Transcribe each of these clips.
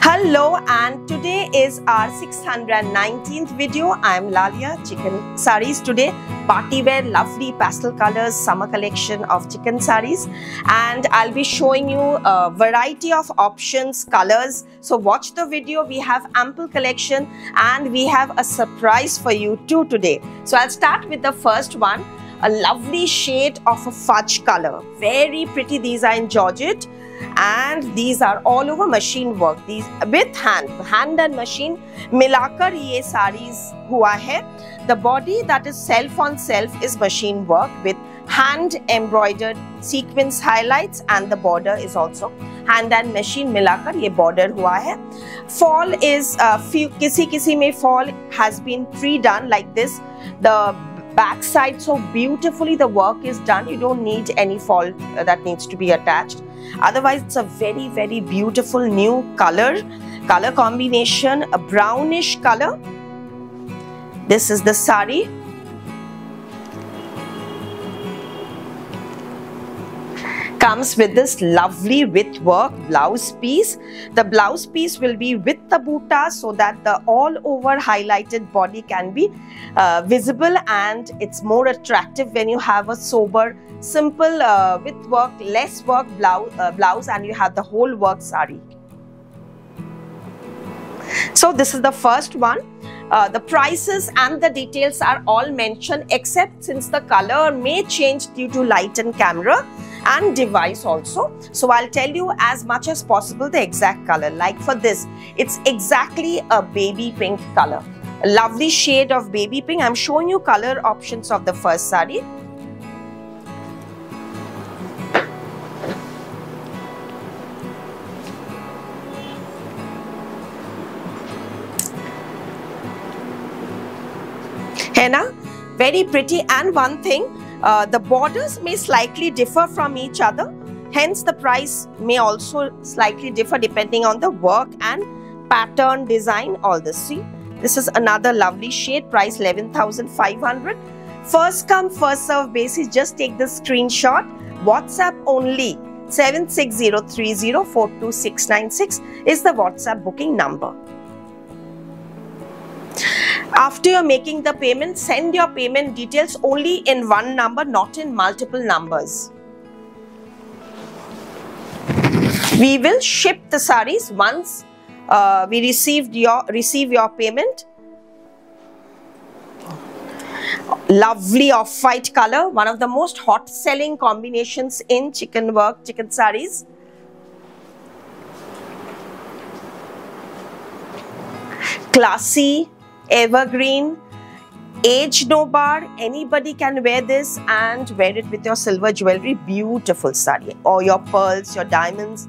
Hello, and today is our 619th video. I am Lalia, chicken sarees today. Party wear, lovely pastel colors, summer collection of chicken sarees, and I'll be showing you a variety of options, colors. So watch the video. We have ample collection and we have a surprise for you too today. So I'll start with the first one, a lovely shade of a fudge color. Very pretty. These are in Georgette. And these are all over machine work, these with hand and machine मिलाकर ये sarees हुआ है. The body that is self on self is machine work with hand embroidered sequence highlights, and the border is also hand and machine मिलाकर ये border हुआ है. Fall is किसी में fall has been pre-done like this. The back side so beautifully the work is done. You don't need any fall that needs to be attached. Otherwise, it's a very beautiful new color combination, a brownish color. This is the sari. Comes with this lovely with work blouse piece. The blouse piece will be with the buta so that the all over highlighted body can be visible, and it's more attractive when you have a sober, simple with work, less work blouse and you have the whole work sari. So this is the first one. The prices and the details are all mentioned, except since the color may change due to light and camera and device also. So I'll tell you as much as possible the exact color. Like for this, it's exactly a baby pink color. A lovely shade of baby pink. I'm showing you color options of the first sari. Henna, very pretty. And one thing, the borders may slightly differ from each other, hence the price may also slightly differ depending on the work and pattern design. All this, see, this is another lovely shade, price 11,500. First come first serve basis. Just take the screenshot. WhatsApp only. 76030429696 is the WhatsApp booking number. After you're making the payment, send your payment details only in one number, not in multiple numbers. We will ship the sarees once we receive your payment. Lovely off-white color, one of the most hot selling combinations in chicken work, chicken sarees. Classy, evergreen, age no bar. Anybody can wear this and wear it with your silver jewelry. Beautiful sari, or your pearls, your diamonds.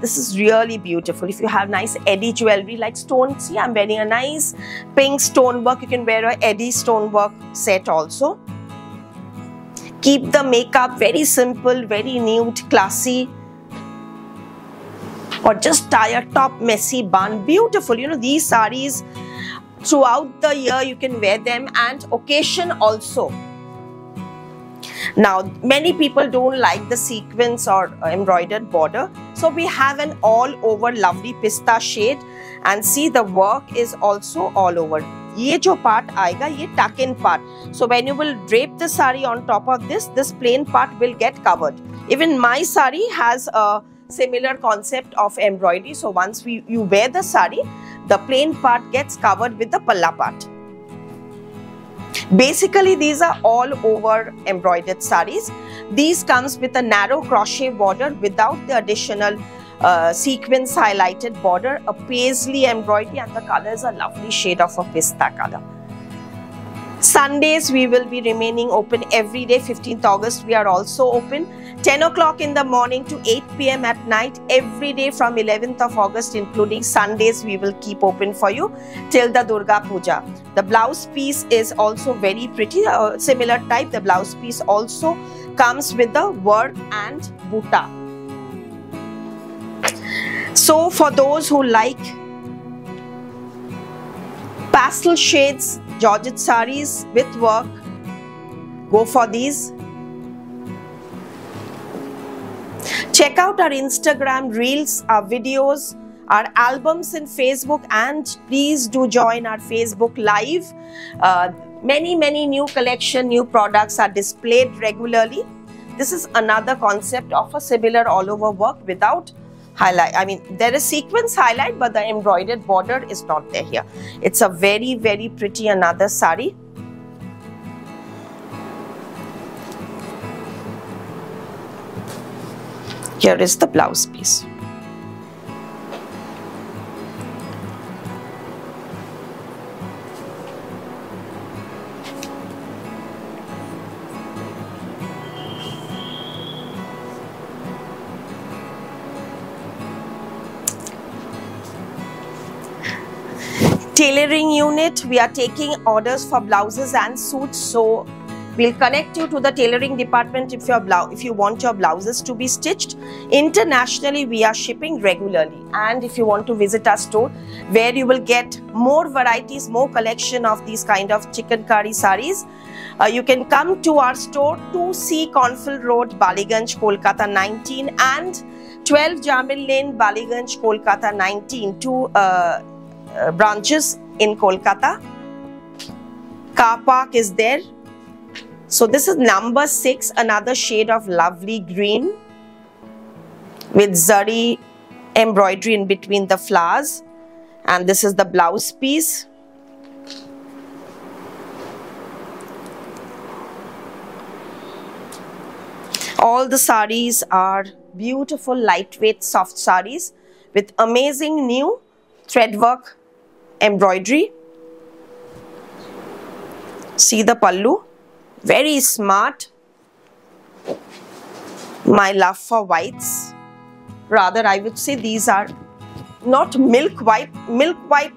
This is really beautiful. If you have nice eddy jewelry like stone, see, I'm wearing a nice pink stone work. You can wear a eddy stone work set also. Keep the makeup very simple, very nude, classy, or just tie a top messy bun. Beautiful. You know, these sarees throughout the year you can wear them, and occasion also. Now many people don't like the sequence or embroidered border, so we have an all over lovely pista shade, and see the work is also all over. Ye jo part aayega, ye tuck-in part. So when you will drape the sari on top of this plain part will get covered. Even my sari has a similar concept of embroidery. So once you wear the sari, the plain part gets covered with the palla part. Basically, these are all over embroidered sarees. These comes with a narrow crochet border without the additional sequence highlighted border, a paisley embroidery, and the color is a lovely shade of a pista color. Sundays we will be remaining open every day. 15th August we are also open 10 o'clock in the morning to 8 p.m. at night every day from 11th of August, including Sundays. We will keep open for you till the Durga Puja. The blouse piece is also very pretty, similar type. The blouse piece also comes with the work and buta. So for those who like pastel shades, Georgette sarees with work, go for these. Check out our Instagram reels, our videos, our albums in Facebook, and please do join our Facebook Live. Many new collection, new products are displayed regularly. This is another concept of a similar all over work without highlight. I mean, there is sequence highlight, but the embroidered border is not there here. It's a very pretty another sari. Here is the blouse piece. Tailoring unit, we are taking orders for blouses and suits, so we'll connect you to the tailoring department if you want your blouses to be stitched. Internationally, we are shipping regularly, and if you want to visit our store where you will get more varieties, more collection of these kind of chikankari saris, you can come to our store, 2C Cornfield Road, Ballygunge, Kolkata 19, and 12 Jamil Lane, Ballygunge, Kolkata 19, two branches in Kolkata. Car park is there. So this is number 6, another shade of lovely green with zari embroidery in between the flowers, and this is the blouse piece. All the saris are beautiful lightweight soft saris with amazing new threadwork embroidery. See the pallu, very smart. My love for whites, rather I would say these are not milk white. Milk white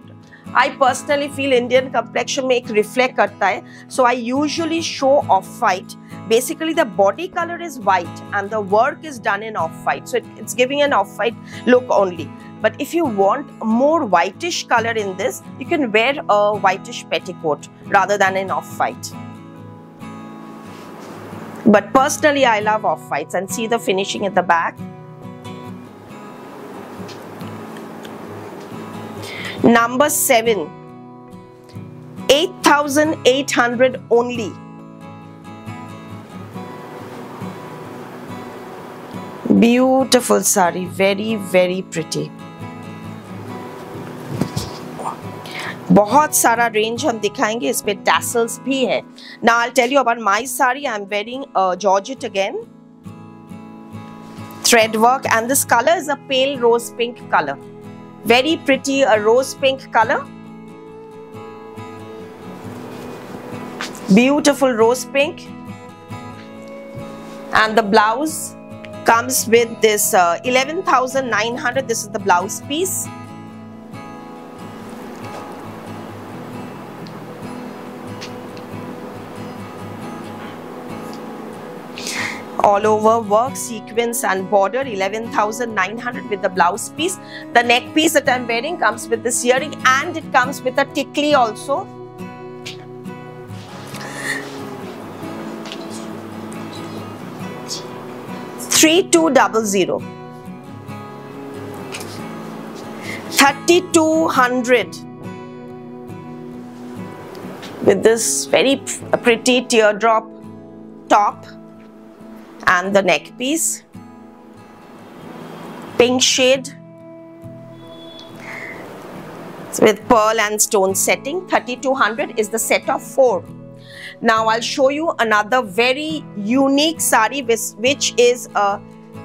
I personally feel Indian complexion में एक reflect करता है, so I usually show off-white. Basically the body color is white and the work is done in off-white, so it's giving an off-white look only. But if you want more whitish color in this, you can wear a whitish petticoat rather than an off-white. But personally I love off-whites, and see the finishing at the back. Number 7, 8,800 only. Beautiful sari, very pretty. बहुत सारा range हम दिखाएंगे, इस पे tassels भी है. Now I'll tell you about my sari. I'm wearing georgette again, thread work, and this color is a pale rose pink color. Very pretty, a rose pink color. Beautiful rose pink. And the blouse comes with this 11,900. This is the blouse piece. All over work, sequence and border, 11,900 with the blouse piece. The neck piece that I'm wearing comes with this earring, and it comes with a tikli also. $3,200. 3,200 with this very pretty teardrop top. And the neck piece, pink shade with pearl and stone setting. 3,200 is the set of 4. Now I'll show you another very unique sari, which is a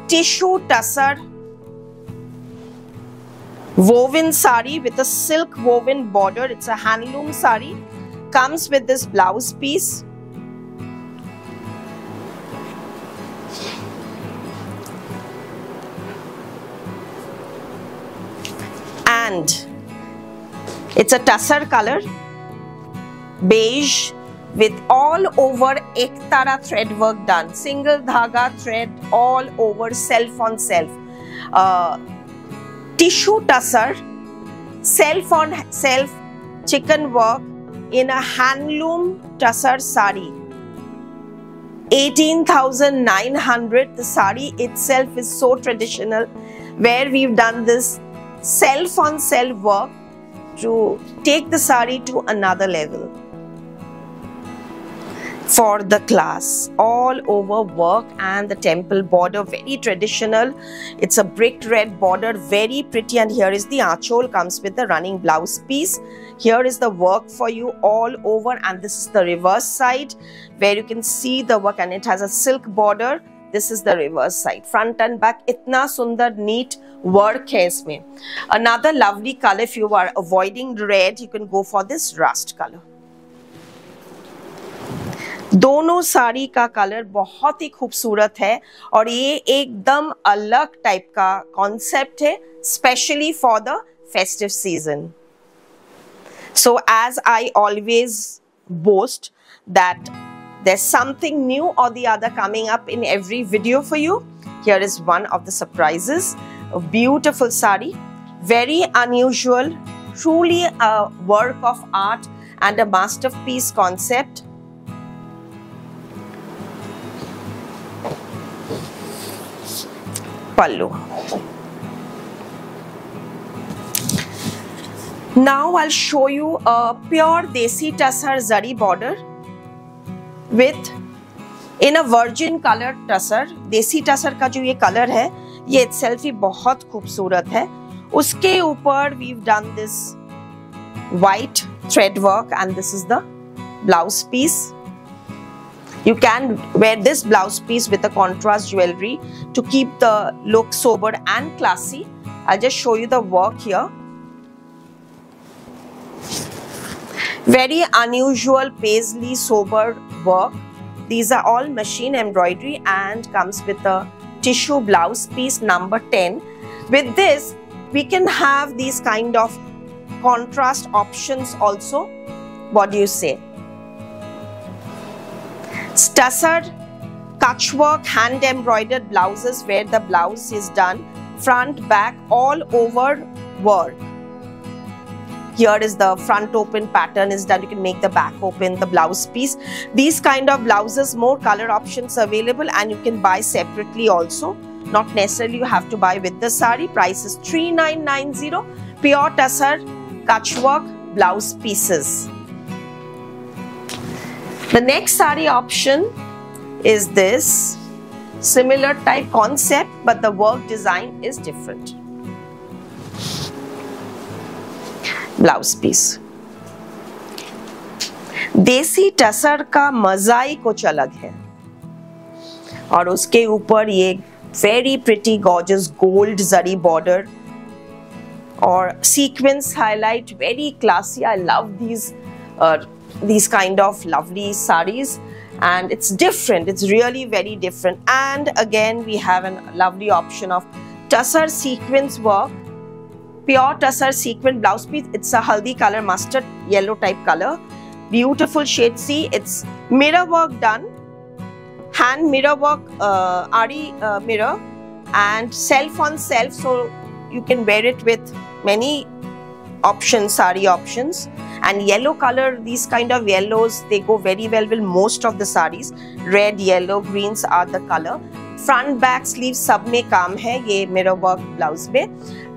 tissue tussar woven sari with a silk woven border. It's a handloom sari. Comes with this blouse piece. And it's a tussar color, beige, with all over ektara thread work done, single dhaga thread all over, self on self. Tissue tussar, self on self chicken work in a handloom tussar sari. 18,900. The sari itself is so traditional, where we've done this self on self work to take the sari to another level. For the class, all over work and the temple border, very traditional. It's a brick red border, very pretty, and here is the aanchol, comes with the running blouse piece. Here is the work for you all over, and this is the reverse side where you can see the work, and it has a silk border. This is the reverse side, front and back. Itna sundar, neat work hai isme. Another lovely color, if you are avoiding red, you can go for this rust color. दोनों साड़ी का colour बहुत ही खूबसूरत है और ये एकदम अलग type का कॉन्सेप्ट है, specially for the festive season. So as I always boast that there's something new or the other coming up in every video for you. Here is one of the surprises. A beautiful sari, very unusual, truly a work of art and a masterpiece concept. Pallu. Now I'll show you a pure Desi Tussar Zari border with in a virgin colored tussar. Desi Tussar का जो ये color है, ये itself ही बहुत खूबसूरत है. उसके ऊपर we've done this white thread work, and this is the blouse piece. You can wear this blouse piece with a contrast jewelry to keep the look sober and classy. I'll just show you the work here. Very unusual paisley sober work. These are all machine embroidery and comes with a tissue blouse piece number 10. With this, we can have these kind of contrast options also. What do you say? Tussar, Kutch work, hand embroidered blouses where the blouse is done front, back, all over work. Here is the front open pattern is done. You can make the back open, the blouse piece. These kind of blouses, more color options available, and you can buy separately also. Not necessarily you have to buy with the sari. Price is 3990. Pure Tussar, Kutch work, blouse pieces. The next sari option is this. Similar type concept, but the work design is different. Blouse piece. देसी टसर का मजा ही कुछ अलग है और उसके ऊपर ये very pretty gorgeous gold zari border or sequence highlight, very classy. I love these kind of lovely saris, and it's different. It's really very different. And again, we have a lovely option of tussar sequence work. Pure tussar sequin blouse piece. It's a haldi color, mustard yellow type color. Beautiful shade. See, it's mirror work done. Hand mirror work, Ari mirror, and self on self. So you can wear it with many options, sari options. And yellow color, these kind of yellows, they go very well with most of the saris. Red, yellow, greens are the color. Front, back, sleeves सब में काम है ये mirror work blouse में.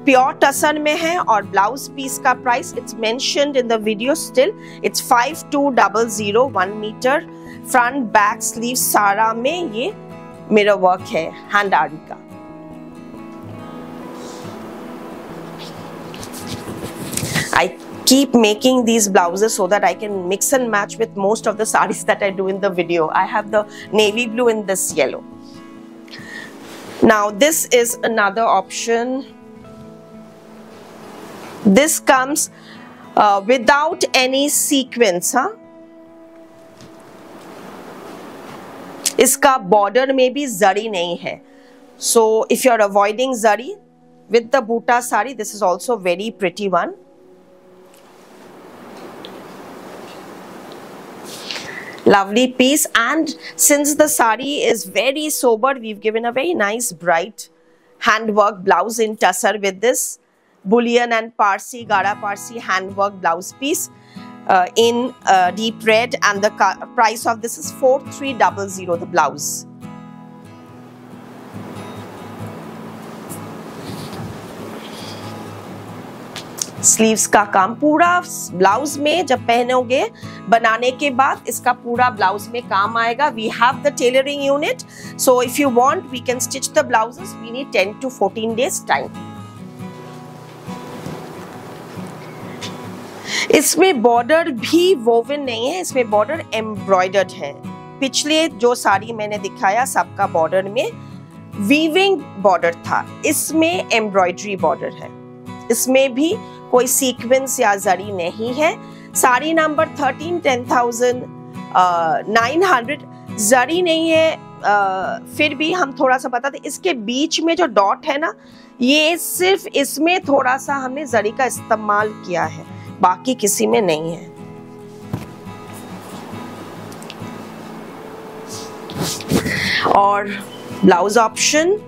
Pure tussar में है और blouse piece का price, it's mentioned in the video still. It's 5200, 1 meter. Front, back, sleeves सारा में ये mirror work है hand आरी का. I keep making these blouses so that I can mix and match with most of the saris that I do in the video. I have the navy blue in this yellow. Now this is another option. This comes without any sequence. इसका border में भी zari नहीं है. So if you are avoiding zari with the buta sari, this is also very pretty one. Lovely piece, and since the sari is very sober, we've given a very nice bright handwork blouse in tussar with this bullion and Parsi, Gara Parsi handwork blouse piece in deep red, and the price of this is 4300, the blouse. Sleeves का काम पूरा blouse में जब पहनोगे बनाने के बाद इसका पूरा ब्लाउज में काम आएगा. We have the tailoring unit, so if you want we can stitch the blouses. We need 10 to 14 days time. इसमें बॉर्डर भी वोवन नहीं है, इसमें बॉर्डर एम्ब्रॉयडर्ड है. पिछले जो साड़ी मैंने दिखाया सबका बॉर्डर में वीविंग बॉर्डर था, इसमें एम्ब्रॉयडरी बॉर्डर है. इसमें भी कोई सीक्वेंस या जरी नहीं है. साड़ी नंबर 13, 10,900. जरी नहीं है, फिर भी हम थोड़ा सा बताते. इसके बीच में जो डॉट है ना, ये सिर्फ इसमें थोड़ा सा हमने जरी का इस्तेमाल किया है, बाकी किसी में नहीं है. और ब्लाउज ऑप्शन.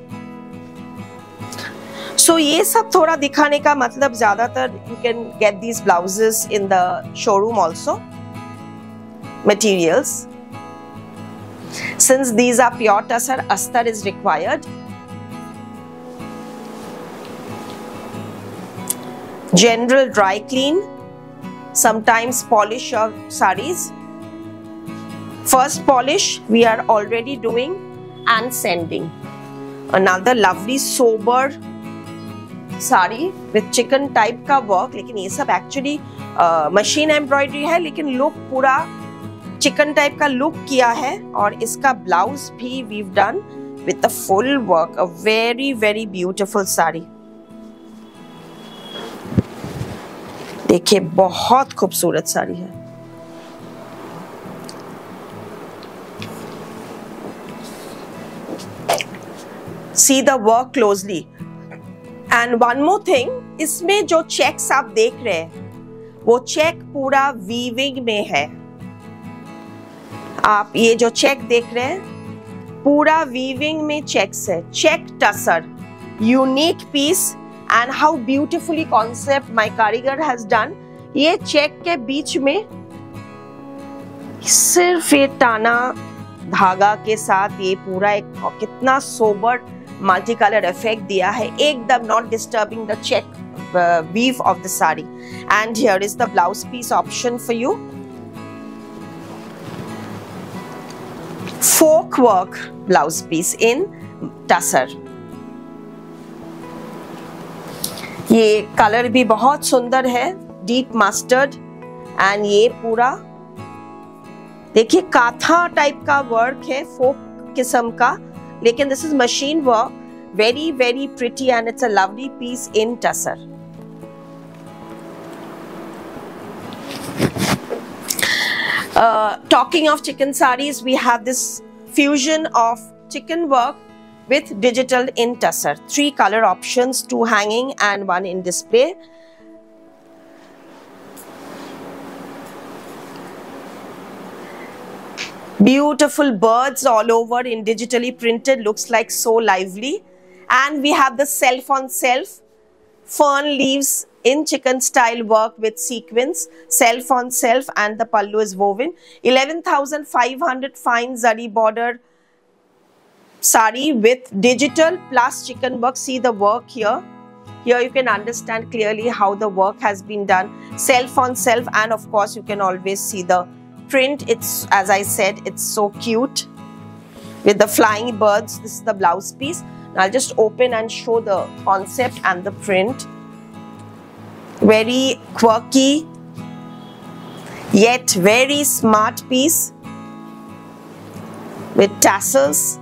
सो ये सब थोड़ा दिखाने का मतलब, ज्यादातर you can get these blouses in the showroom also. Materials, since these are pure tussar, astar is required. General dry clean, sometimes polish your sarees. First polish we are already doing and sending. Another lovely sober sari with chicken type का work, लेकिन ये सब actually machine embroidery है, लेकिन look पूरा chicken type का look किया है. और इसका blouse भी we've done with the full work. A very very beautiful sari. देखिए बहुत खूबसूरत साड़ी है. See the work closely. And one more thing, इसमें जो चेक्स आप देख रहे हैं वो चेक पूरा वीविंग में है. आप ये जो चेक देख रहे हैं पूरा वीविंग में चेक्स है. Check tussar, unique piece. And how beautifully concept my karigar has done. ये चेक के बीच में सिर्फ ये टाना धागा के साथ ये पूरा एक कितना सोबर मल्टी कलर इफेक्ट दिया है, एकदम not disturbing the check weave of the saree. And here is the blouse piece option for you. Folk work blouse piece in tussar. ये कलर भी बहुत सुंदर है, डीप मस्टर्ड. एंड ये पूरा देखिए काथा टाइप का वर्क है, फोक किस्म का, लेकिन this is machine work. Very very pretty and it's a lovely piece in tussar. Talking of chicken sarees, we have this fusion of chicken work with digital in tussar. 3 color options, 2 hanging and 1 in display. Beautiful birds all over in digitally printed, looks like so lively. And we have the self on self fern leaves in chicken style work with sequins, self on self, and the pallu is woven. 11,500 fine zari border sari with digital plus chicken work. See the work here. Here you can understand clearly how the work has been done. Self on self, and of course you can always see the print. It's, as I said, it's so cute with the flying birds. This is the blouse piece. Now I'll just open and show the concept and the print. Very quirky yet very smart piece with tassels.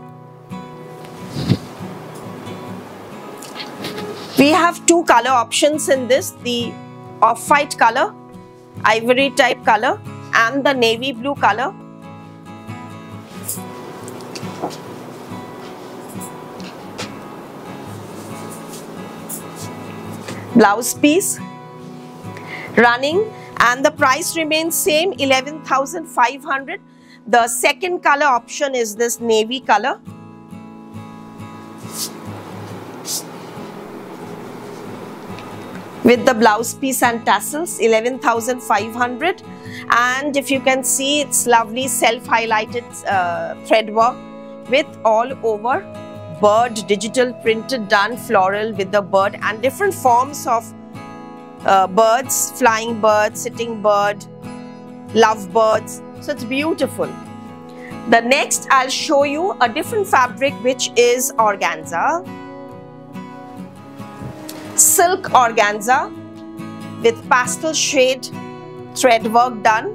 We have 2 color options in this, the off-white color, ivory type color, and the navy blue color. Blouse piece running, and the price remains same, 11,500. The second color option is this navy color. With the blouse piece and tassels, 11,500. And if you can see, it's lovely self-highlighted thread work with all over bird digital printed done floral with the bird and different forms of birds, flying bird, sitting bird, love birds. So it's beautiful. The next I'll show you a different fabric, which is organza. Silk organza with pastel shade thread work done.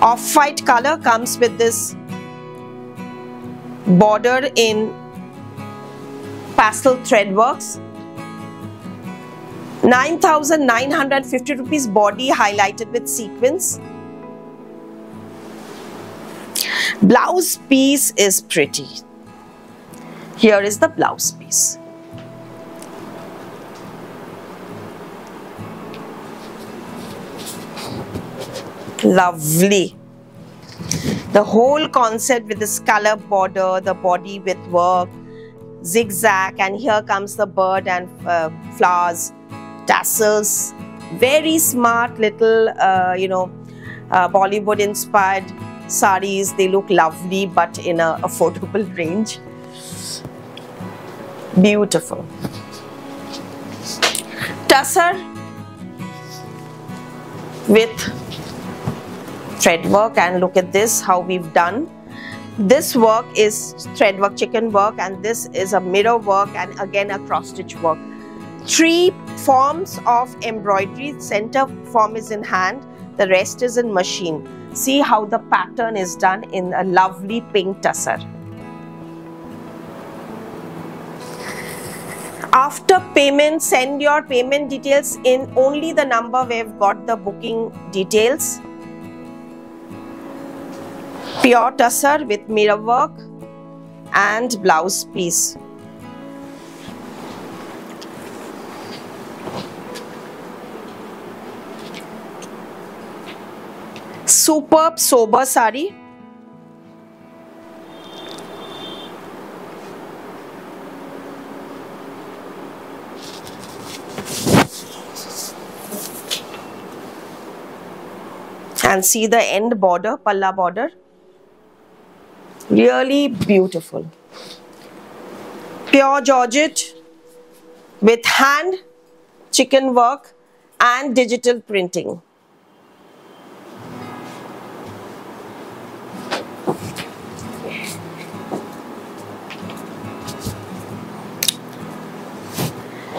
Off-white color comes with this border in pastel thread works. 9,950 rupees, body highlighted with sequins. Blouse piece is pretty. Here is the blouse piece. Lovely. The whole concept with this scallop border, the body with work, zigzag, and here comes the bird and flowers, tassels. Very smart little, Bollywood inspired saris. They look lovely, but in a affordable range. Beautiful. Tussar with thread work, and look at this, how we've done. This work is thread work, chicken work, and this is a mirror work and again a cross stitch work. 3 forms of embroidery. Center form is in hand, the rest is in machine. See how the pattern is done in a lovely pink tussar. After payment, send your payment details in only the number we've got the booking details. Pure tussar with mirror work and blouse piece. Superb sober sari. And see the end border, palla border. Really beautiful. Pure georgette with hand chicken work and digital printing.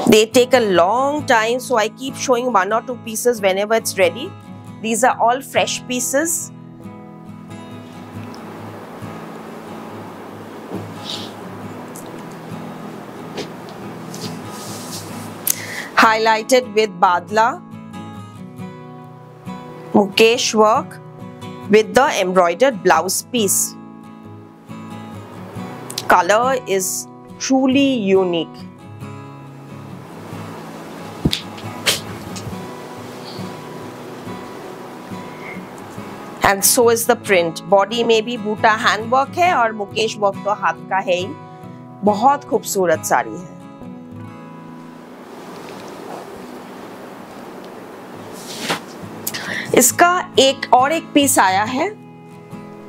They take a long time, so I keep showing 1 or 2 pieces whenever it's ready. These are all fresh pieces. Highlighted with badla, Mukesh work with the embroidered blouse piece. Color is truly unique. And so is the print. Body में भी बूटा hand work है और Mukesh work तो हाथ का है ही. बहुत खूबसूरत साड़ी है. इसका एक पीस आया है,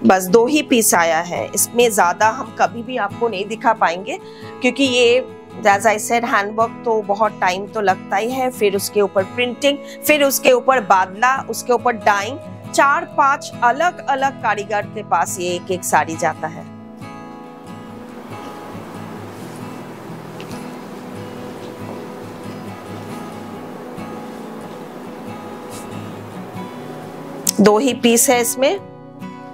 बस 2 ही पीस आया है. इसमें ज्यादा हम कभी भी आपको नहीं दिखा पाएंगे क्योंकि ये as I said हैंडवर्क तो बहुत टाइम तो लगता ही है. फिर उसके ऊपर प्रिंटिंग, फिर उसके ऊपर बादला, उसके ऊपर डाइंग. 4-5 अलग अलग कारीगर के पास ये एक साड़ी जाता है. दो ही पीस है इसमें.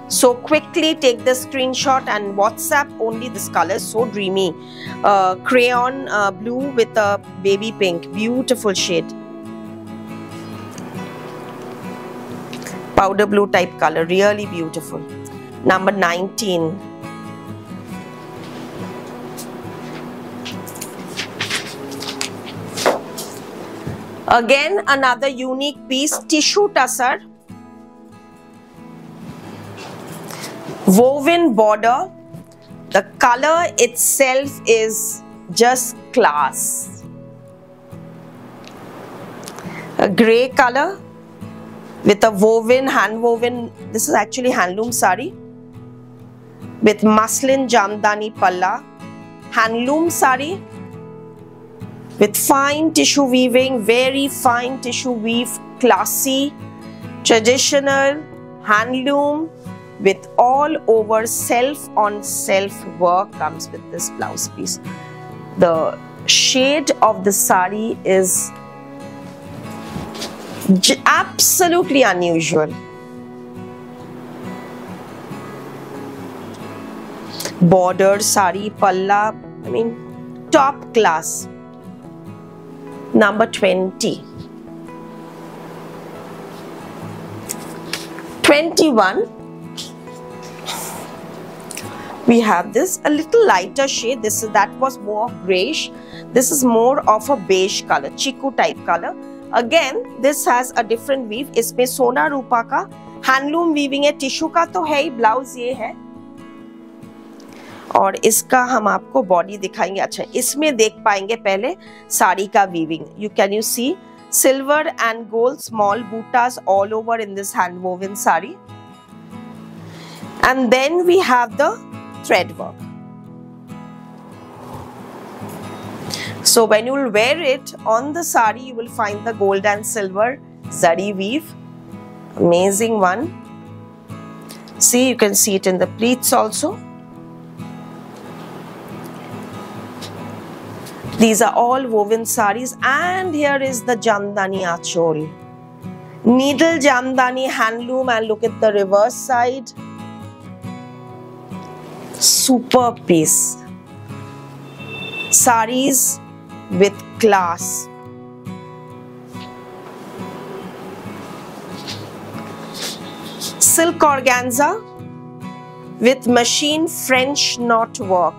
So quickly take the screenshot and WhatsApp only. This color is so dreamy. Crayon blue with a baby pink. Beautiful shade. Powder blue type color. Really beautiful. Number 19. Again another unique piece. Tissue tussar. Woven border. The color itself is just class. A grey color with a woven, hand woven, this is actually handloom sari with muslin jamdani palla. Handloom sari with fine tissue weaving, very fine tissue weave, classy, traditional, handloom with all over self on self work comes with this blouse piece. The shade of the sari is absolutely unusual. Border, sari, palla, I mean top class. Number 20. 21. We have this a little lighter shade. That was more grayish. This is more of a beige color, chiku type color. Again, this has a different weave. इसमें सोना रूपा का handloom weaving है, tissue का तो है ही, blouse ये है और इसका हम आपको बॉडी दिखाएंगे. अच्छा, इसमें देख पाएंगे पहले साड़ी का weaving. You see silver and gold small buttas all over in this hand woven sari, and then we have the thread work. So when you will wear it on the sari, you will find the gold and silver zari weave. Amazing one. See, you can see it in the pleats also. These are all woven saris, and here is the Jamdani achol. Needle Jamdani handloom, and look at the reverse side. Superb piece. Saris with class. Silk organza with machine French knot work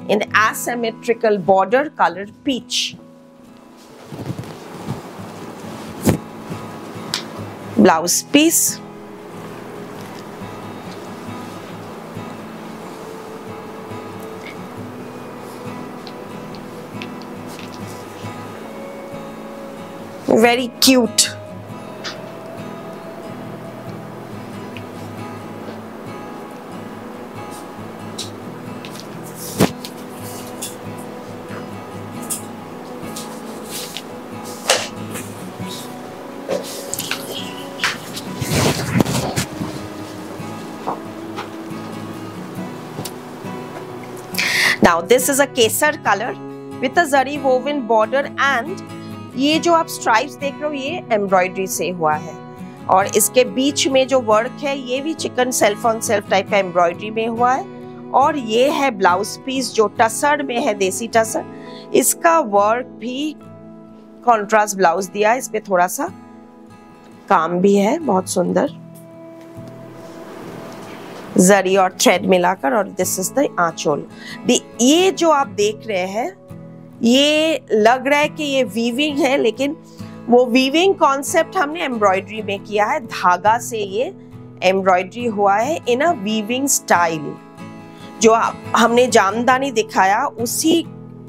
in asymmetrical border colored peach. Blouse piece. Very cute. Now this is a kesar color with a zari woven border, and ये जो आप stripes देख रहे हो ये embroidery से हुआ है, और इसके बीच में जो वर्क है ये भी chicken self on self type का एम्ब्रॉयडरी में हुआ है. और ये है ब्लाउज पीस जो टसर में है, देसी टसर. इसका वर्क भी कॉन्ट्रास्ट ब्लाउज दिया है, इसमें थोड़ा सा काम भी है, बहुत सुंदर जरी और थ्रेड मिलाकर. और दिस इज द आंचल. ये जो आप देख रहे हैं ये लग रहा है कि ये वीविंग है, लेकिन वो वीविंग कॉन्सेप्ट हमने एम्ब्रॉयडरी में किया है. धागा से ये एम्ब्रॉयडरी हुआ है इन अ वीविंग स्टाइल. जो हमने जामदानी दिखाया उसी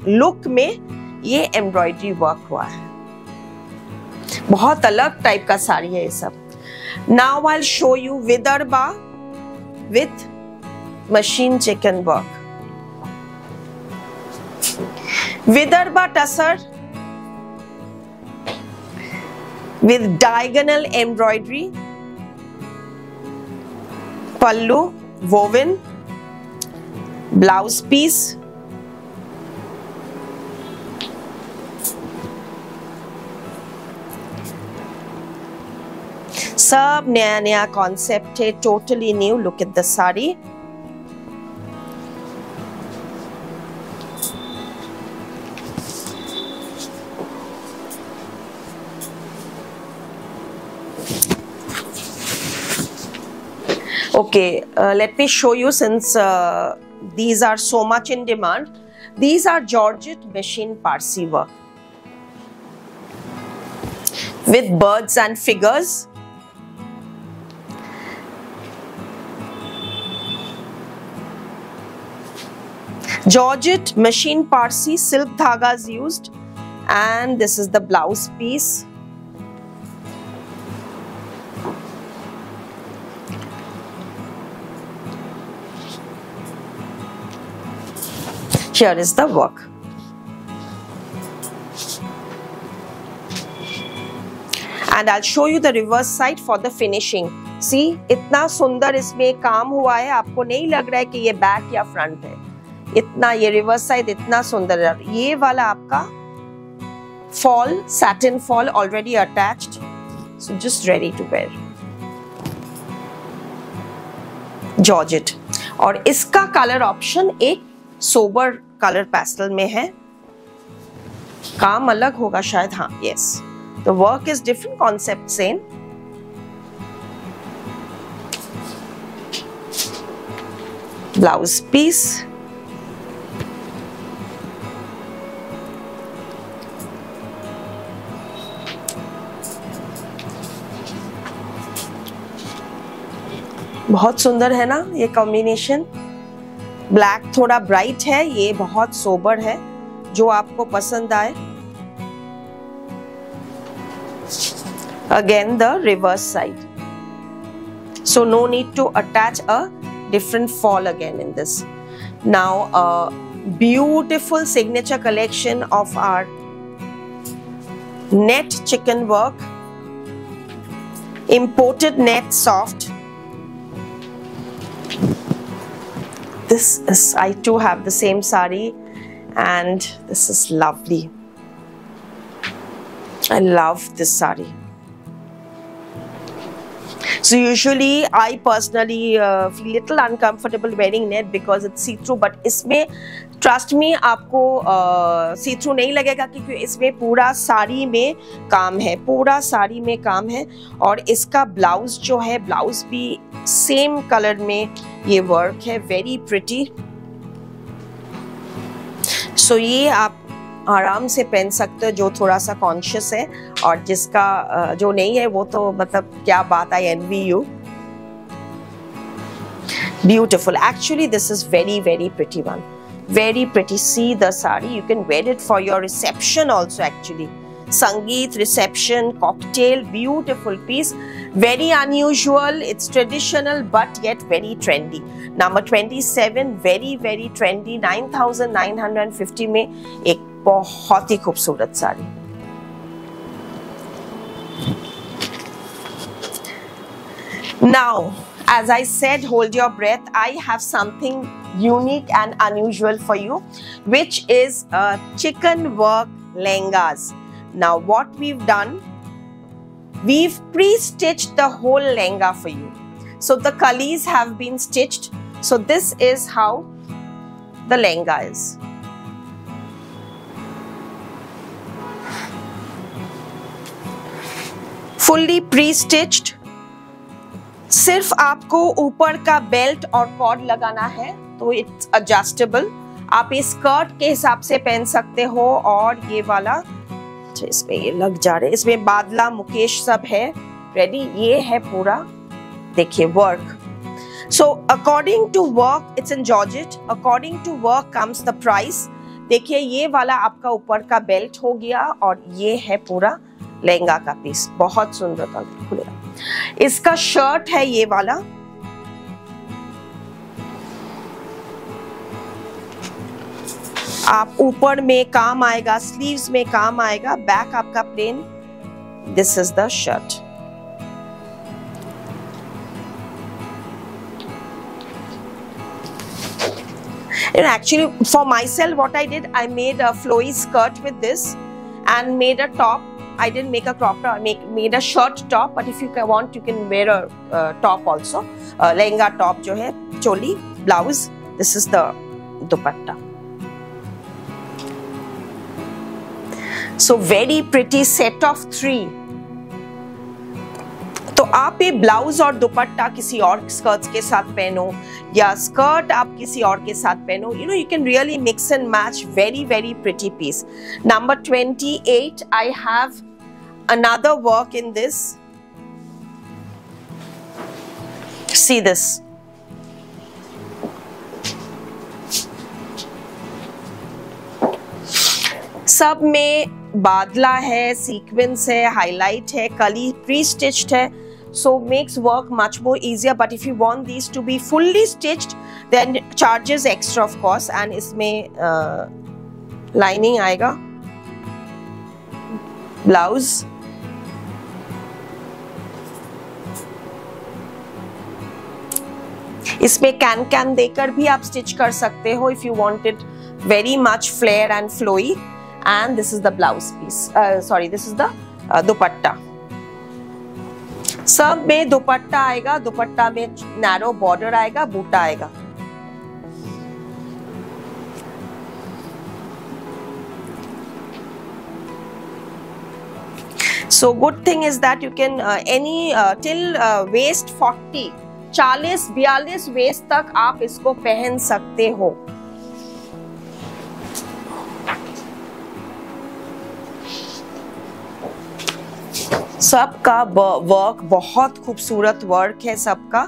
लुक में ये एम्ब्रॉयडरी वर्क हुआ है. बहुत अलग टाइप का साड़ी है ये सब. Now I will show you Vidarbha with machine chicken work. Vidarbha tussar with diagonal embroidery, pallu woven, blouse piece, सब नया नया कॉन्सेप्ट है, totally new. Look at the sari. Okay, let me show you, since these are so much in demand. These are Georgette machine Parsi work with birds and figures. Georgette machine Parsi silk dhagas used, and this is the blouse piece. Here is the work. and I'll show you the reverse side for the finishing. See, इतना सुंदर इसमें काम हुआ है, आपको नहीं लग रहा है कि ये बैक या फ्रंट है। इतना ये रिवर्स साइड इतना सुंदर है। ये वाला आपका fall, satin fall already attached, so just ready to wear. Georgette, और इसका कलर ऑप्शन एक सोबर कलर पेस्टल में है। काम अलग होगा शायद, हाँ, yes, the work is different, concept same. Blouse piece, बहुत सुंदर है ना ये कॉम्बिनेशन। ब्लैक थोड़ा ब्राइट है, ये बहुत सोबर है, जो आपको पसंद आए। Again the reverse side, so no need to attach a different fall again in this. Now a beautiful signature collection of our net chicken work, imported net soft. This is, I too have the same sari, and this is lovely. I love this sari. So usually I personally feel little uncomfortable wearing net because it's see-through, but इसमें trust me आपको see-through नहीं लगेगा, क्योंकि इसमें पूरा साड़ी में काम है, पूरा साड़ी में काम है। और इसका ब्लाउज जो है, ब्लाउज भी सेम कलर में ये वर्क है, वेरी प्रिटी। सो ये आप आराम से पहन सकते हो, जो थोड़ा सा कॉन्शियस है, और जिसका जो नहीं है वो तो मतलब क्या बात, I envy you. Beautiful, actually this is very very pretty one, very pretty. See the sari, you can wear it for your reception also, actually sangeet, reception, cocktail. Beautiful piece, very unusual, it's traditional but yet very trendy. Number 27, very very trendy, 9950 में एक बहुत ही खूबसूरत sari. Now, as I said, hold your breath, I have something unique and unusual for you, which is chicken work lehengas. Now what we've done, we've pre-stitched the whole lehenga for you. So the kalis have been stitched. So this is how the lehenga is. Fully pre-stitched. सिर्फ आपको ऊपर का belt और cord लगाना है, तो it's adjustable. आप इस स्कर्ट के हिसाब से पहन सकते हो। और ये वाला इसमें ये लग जा रहे, इसमें बादला मुकेश सब है रेडी। ये है पूरा, देखिए work. So according to work it's in georgette, according to work comes the price. देखिए ये वाला आपका ऊपर का बेल्ट हो गया, और ये है पूरा लहंगा का पीस, बहुत सुंदर खुलेगा। इसका शर्ट है ये वाला, आप ऊपर में काम आएगा, स्लीव्स में काम आएगा, बैक आपका plain. This is the shirt. And actually for myself what I did, I made a flowy skirt with this and made a top. I didn't make a crop top, I made a short top, but if you want you can wear a top also. Lehenga top जो है, choli, blouse. This is the dupatta. So very pretty set of 3. तो आप ये blouse और दुपट्टा किसी और skirts के साथ पहनो, या स्कर्ट आप किसी और के साथ पहनो, you know, you can really mix and match. Very very pretty piece. Number 28, I have another work in this. See this. सब में बादला है, सीक्वेंस है, हाईलाइट है, कली प्री स्टिच्ड है, so makes work much more easier. But if you want these to be fully stitched, then charges extra of course. And इसमें lining आएगा, blouse, इसमें कैन देकर भी आप स्टिच कर सकते हो if you want it very much flare and flowy. And this is the blouse piece. This is the दुपट्टा. सब में दुपट्टा आएगा, दुपट्टा में नैरो बॉर्डर आएगा, बूटा आएगा. So good thing is that you can till waist 40, 40-42 waist तक आप इसको पहन सकते हो. सबका वर्क बहुत खूबसूरत वर्क है सबका.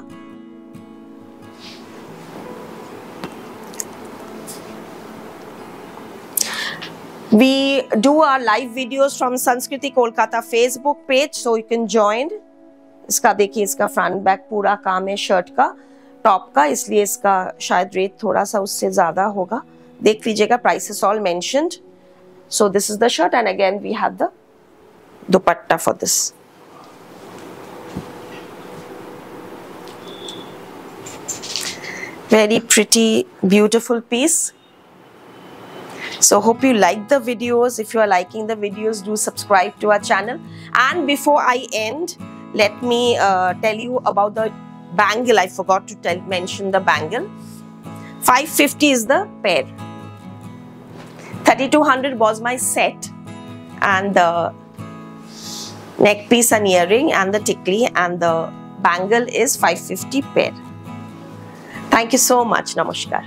We do our live videos from Sanskriti Kolkata Facebook page, so you can join. इसका देखिए, इसका फ्रंट बैक पूरा काम है शर्ट का, टॉप का, इसलिए इसका शायद रेट थोड़ा सा उससे ज्यादा होगा. देख लीजिएगा, prices all mentioned. So this is the shirt, and again we have the dupatta for this. Very pretty, beautiful piece. So hope you like the videos. If you are liking the videos, do subscribe to our channel. And before I end, let me tell you about the bangle. I forgot to mention the bangle. 550 is the pair. 3200 was my set, and the neck piece and earring and the tikli and the bangle is 550 pair. Thank you so much. Namaskar.